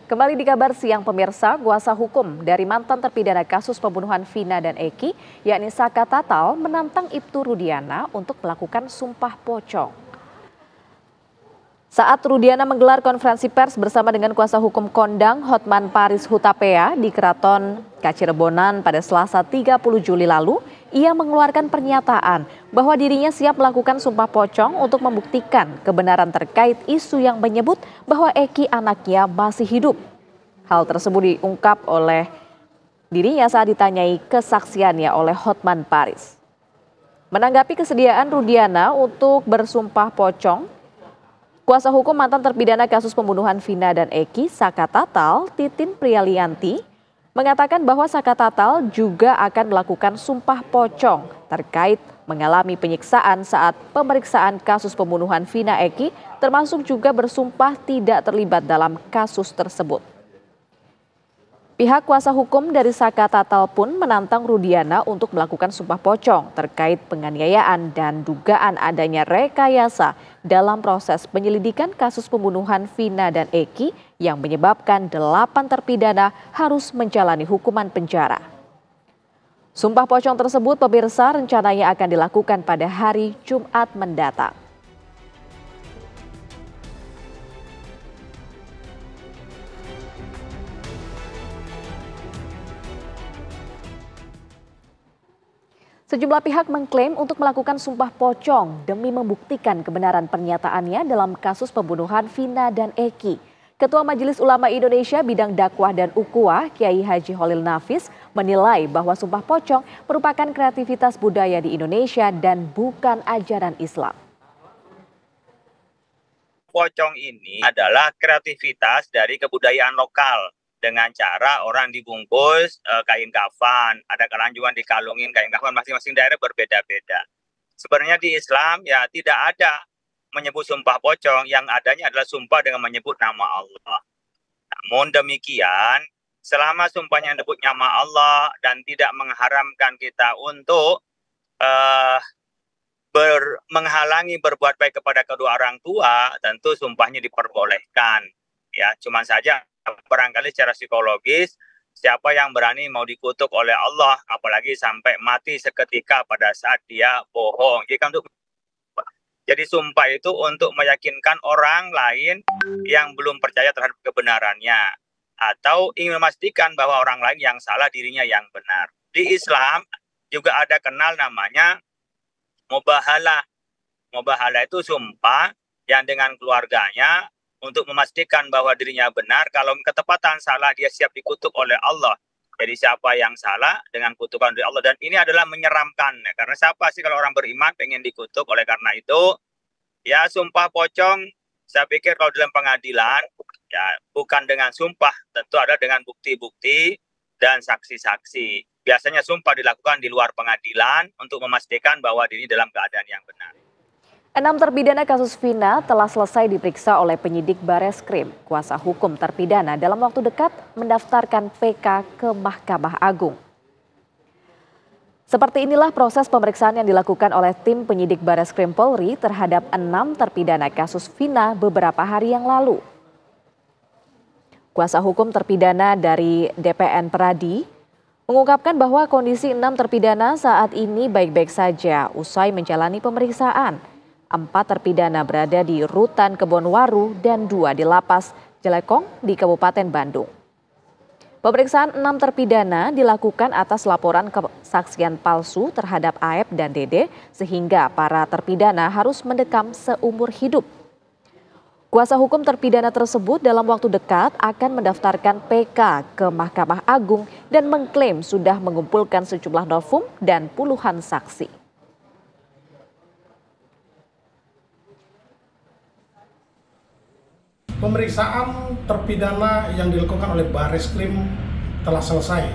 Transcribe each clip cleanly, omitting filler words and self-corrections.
Kembali di kabar siang pemirsa, kuasa hukum dari mantan terpidana kasus pembunuhan Vina dan Eki, yakni Saka Tatal, menantang Ibtu Rudiana untuk melakukan sumpah pocong. Saat Rudiana menggelar konferensi pers bersama dengan kuasa hukum kondang Hotman Paris Hutapea di Keraton Kacirebonan pada Selasa 30 Juli lalu, ia mengeluarkan pernyataan bahwa dirinya siap melakukan sumpah pocong untuk membuktikan kebenaran terkait isu yang menyebut bahwa Eki anaknya masih hidup. Hal tersebut diungkap oleh dirinya saat ditanyai kesaksiannya oleh Hotman Paris. Menanggapi kesediaan Rudiana untuk bersumpah pocong, kuasa hukum mantan terpidana kasus pembunuhan Vina dan Eki, Saka Tatal, Titin Prialianti, mengatakan bahwa Saka Tatal juga akan melakukan sumpah pocong terkait mengalami penyiksaan saat pemeriksaan kasus pembunuhan Vina Eki, termasuk juga bersumpah tidak terlibat dalam kasus tersebut. Pihak kuasa hukum dari Saka Tatal pun menantang Rudiana untuk melakukan sumpah pocong terkait penganiayaan dan dugaan adanya rekayasa dalam proses penyelidikan kasus pembunuhan Vina dan Eki yang menyebabkan 8 terpidana harus menjalani hukuman penjara. Sumpah pocong tersebut pemirsa rencananya akan dilakukan pada hari Jumat mendatang. Sejumlah pihak mengklaim untuk melakukan sumpah pocong demi membuktikan kebenaran pernyataannya dalam kasus pembunuhan Vina dan Eki. Ketua Majelis Ulama Indonesia bidang dakwah dan ukhuwah Kiai Haji Holil Nafis menilai bahwa sumpah pocong merupakan kreativitas budaya di Indonesia dan bukan ajaran Islam. Pocong ini adalah kreativitas dari kebudayaan lokal. Dengan cara orang dibungkus kain kafan, ada kalanya juga dikalungin kain kafan, masing-masing daerah berbeda-beda. Sebenarnya di Islam ya tidak ada menyebut sumpah pocong, yang adanya adalah sumpah dengan menyebut nama Allah. Namun demikian, selama sumpahnya menyebut nama Allah dan tidak mengharamkan kita untuk menghalangi berbuat baik kepada kedua orang tua, tentu sumpahnya diperbolehkan. Ya, cuman saja barangkali secara psikologis siapa yang berani mau dikutuk oleh Allah apalagi sampai mati seketika pada saat dia bohong. Jadi sumpah itu untuk meyakinkan orang lain yang belum percaya terhadap kebenarannya atau ingin memastikan bahwa orang lain yang salah, dirinya yang benar. Di Islam juga ada kenal namanya mubahalah. Mubahalah itu sumpah yang dengan keluarganya untuk memastikan bahwa dirinya benar. Kalau ketepatan salah, dia siap dikutuk oleh Allah. Jadi siapa yang salah dengan kutukan dari Allah. Dan ini adalah menyeramkan. Ya. Karena siapa sih kalau orang beriman pengen dikutuk. Oleh karena itu, ya sumpah pocong, saya pikir kalau dalam pengadilan, ya bukan dengan sumpah. Tentu ada dengan bukti-bukti dan saksi-saksi. Biasanya sumpah dilakukan di luar pengadilan untuk memastikan bahwa diri dalam keadaan yang benar. 6 terpidana kasus Vina telah selesai diperiksa oleh penyidik Bareskrim. Kuasa hukum terpidana dalam waktu dekat mendaftarkan PK ke Mahkamah Agung. Seperti inilah proses pemeriksaan yang dilakukan oleh tim penyidik Bareskrim Polri terhadap 6 terpidana kasus Vina beberapa hari yang lalu. Kuasa hukum terpidana dari DPN Peradi mengungkapkan bahwa kondisi 6 terpidana saat ini baik-baik saja usai menjalani pemeriksaan. 4 terpidana berada di Rutan Kebonwaru dan 2 di Lapas Jelekong di Kabupaten Bandung. Pemeriksaan 6 terpidana dilakukan atas laporan kesaksian palsu terhadap Aep dan Dede sehingga para terpidana harus mendekam seumur hidup. Kuasa hukum terpidana tersebut dalam waktu dekat akan mendaftarkan PK ke Mahkamah Agung dan mengklaim sudah mengumpulkan sejumlah novum dan puluhan saksi. Pemeriksaan terpidana yang dilakukan oleh Bareskrim telah selesai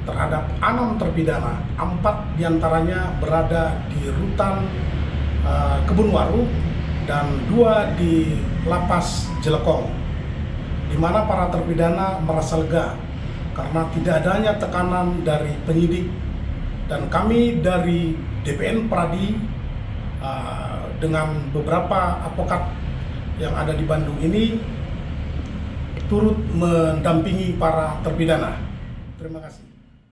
terhadap 6 terpidana. 4 diantaranya berada di Rutan Kebonwaru dan 2 di Lapas Jelekong, di mana para terpidana merasa lega karena tidak adanya tekanan dari penyidik, dan kami dari DPN Peradi dengan beberapa advokat yang ada di Bandung ini turut mendampingi para terpidana. Terima kasih.